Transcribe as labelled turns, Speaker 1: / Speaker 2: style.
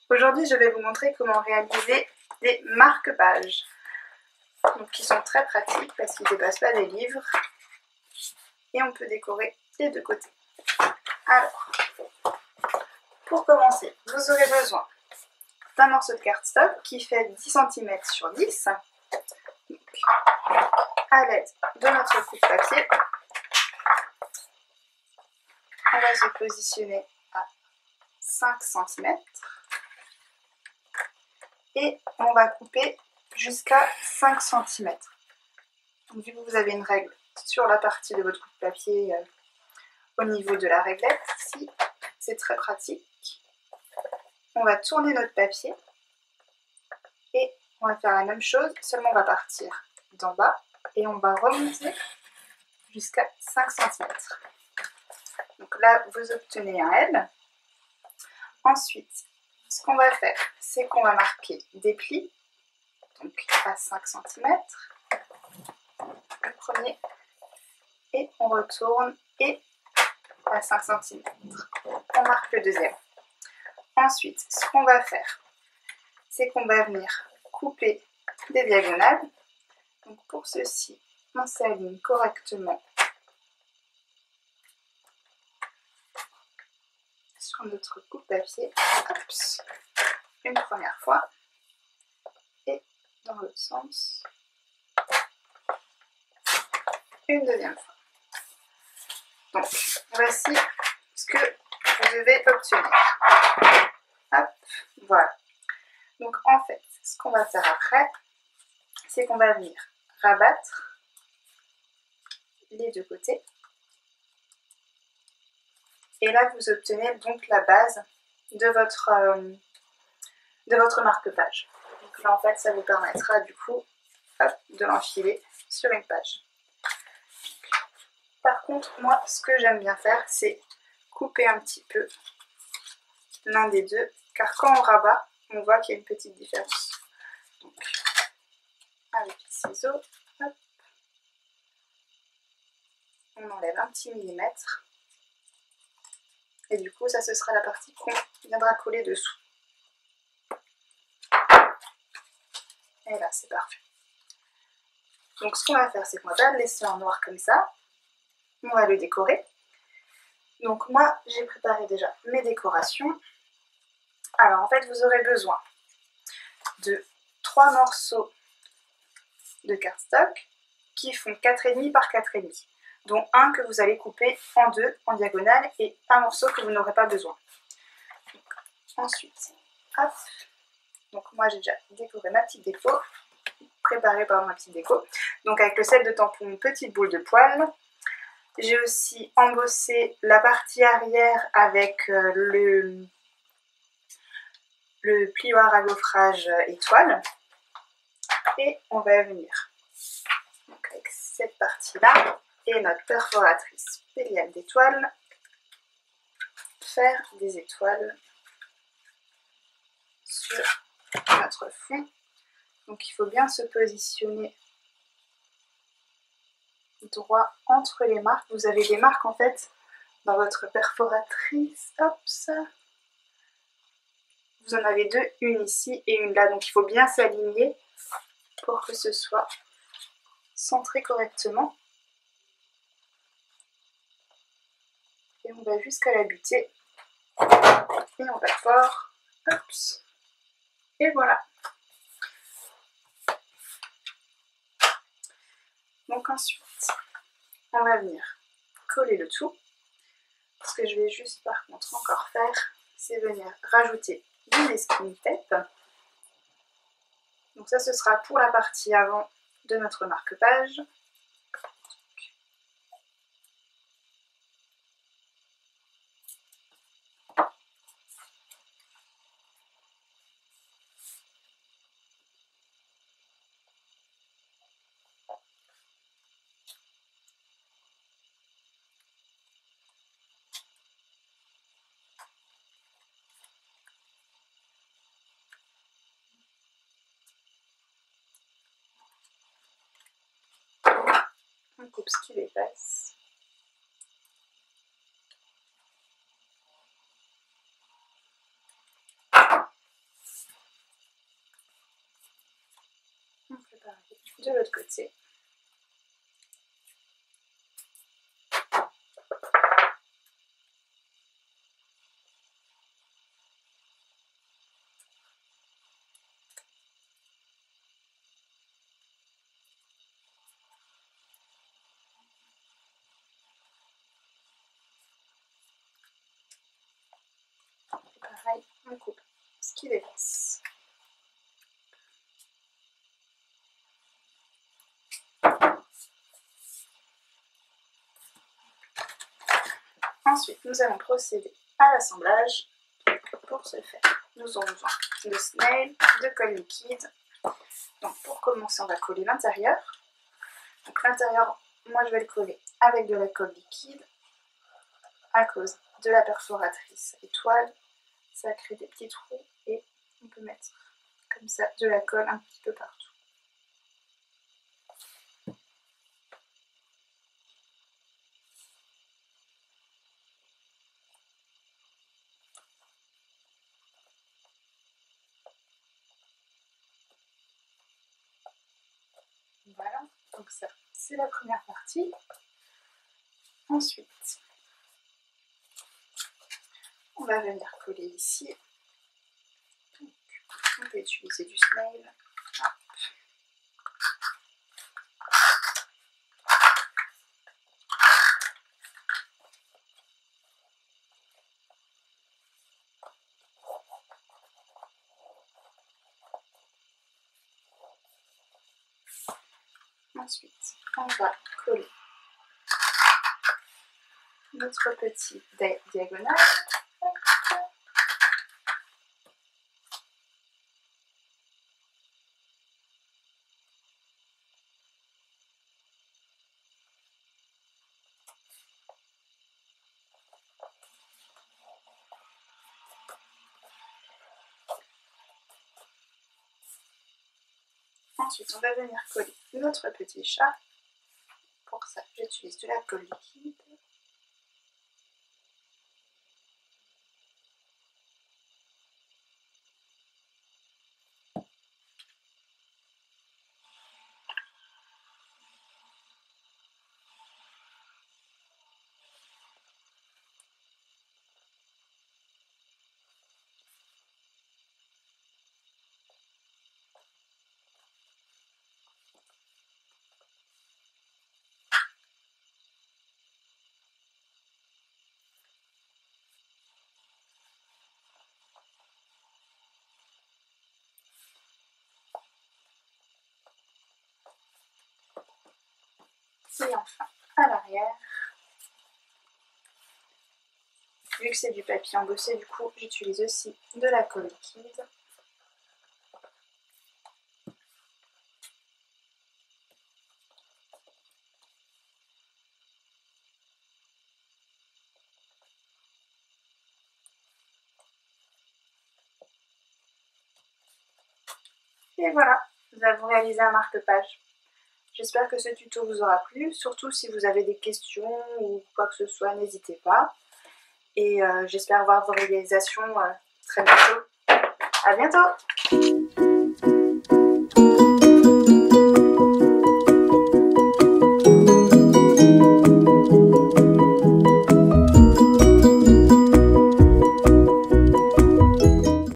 Speaker 1: Aujourd'hui, je vais vous montrer comment réaliser des marque-pages, qui sont très pratiques parce qu'ils ne dépassent pas des livres et on peut décorer des deux côtés. Alors, pour commencer, vous aurez besoin d'un morceau de cardstock qui fait 10 cm sur 10. Donc, à l'aide de notre coupe-papier, on va se positionner à 5 cm et on va couper jusqu'à 5 cm. Donc, vu que vous avez une règle sur la partie de votre coupe-papier au niveau de la réglette, ici, c'est très pratique. On va tourner notre papier et on va faire la même chose, seulement on va partir d'en bas et on va remonter jusqu'à 5 cm. Donc là, vous obtenez un L. Ensuite, ce qu'on va faire, c'est qu'on va marquer des plis, donc à 5 cm, le premier, et on retourne et à 5 cm. On marque le deuxième. Ensuite, ce qu'on va faire, c'est qu'on va venir couper des diagonales. Donc pour ceci, on s'aligne correctement sur notre coupe-papier. Une première fois et dans l'autre sens une deuxième fois. Donc voici ce que vous devez obtenir. Hop, voilà. Donc en fait, ce qu'on va faire après, c'est qu'on va venir rabattre les deux côtés. Et là, vous obtenez donc la base de votre marque-page. Donc là, en fait, ça vous permettra du coup de l'enfiler sur une page. Par contre, moi, ce que j'aime bien faire, c'est couper un petit peu l'un des deux, car quand on rabat, on voit qu'il y a une petite différence. Donc, avec les ciseaux, hop, on enlève un petit millimètre. Et du coup, ça, ce sera la partie qu'on viendra coller dessous. Et là, c'est parfait. Donc, ce qu'on va faire, c'est qu'on va pas le laisser en noir comme ça. On va le décorer. Donc, moi, j'ai préparé déjà mes décorations. Alors, en fait, vous aurez besoin de 3 morceaux de cardstock qui font 4,5 par 4,5. Dont un que vous allez couper en deux, en diagonale, et un morceau que vous n'aurez pas besoin. Donc, ensuite, hop. Donc moi j'ai déjà décoré ma petite déco, préparé par ma petite déco. Donc avec le set de tampon, petite boule de poil. J'ai aussi embossé la partie arrière avec le plioir à gaufrage étoile. Et on va venir donc avec cette partie-là et notre perforatrice péliane d'étoiles, faire des étoiles sur notre fond. Donc il faut bien se positionner droit entre les marques. Vous avez des marques en fait dans votre perforatrice. Hop, ça. Vous en avez deux, une ici et une là. Donc il faut bien s'aligner pour que ce soit centré correctement. Et on va jusqu'à la butée. Et on perfore. Hop. Et voilà. Donc ensuite, on va venir coller le tout. Ce que je vais juste par contre encore faire, c'est venir rajouter du masking tape. Donc ça, ce sera pour la partie avant de notre marque-page. On coupe ce qui dépasse. de l'autre côté. Pareil, on coupe ce qui dépasse. Ensuite, nous allons procéder à l'assemblage. Pour ce faire, nous aurons besoin de snail, de colle liquide. Donc pour commencer, on va coller l'intérieur. Donc l'intérieur, moi je vais le coller avec de la colle liquide. À cause de la perforatrice étoile, ça crée des petits trous et on peut mettre comme ça de la colle un petit peu partout. Voilà, donc ça c'est la première partie. Ensuite, on va venir coller ici. Donc, on peut utiliser du snail. Hop. Ensuite, on va coller notre petite diagonale. Ensuite, on va venir coller notre petit chat. Pour ça, j'utilise de la colle liquide. Et enfin, à l'arrière, vu que c'est du papier embossé, du coup, j'utilise aussi de la colle liquide. Et voilà, nous avons réalisé un marque-page. J'espère que ce tuto vous aura plu, surtout si vous avez des questions ou quoi que ce soit, n'hésitez pas. Et j'espère voir vos réalisations très bientôt. À bientôt!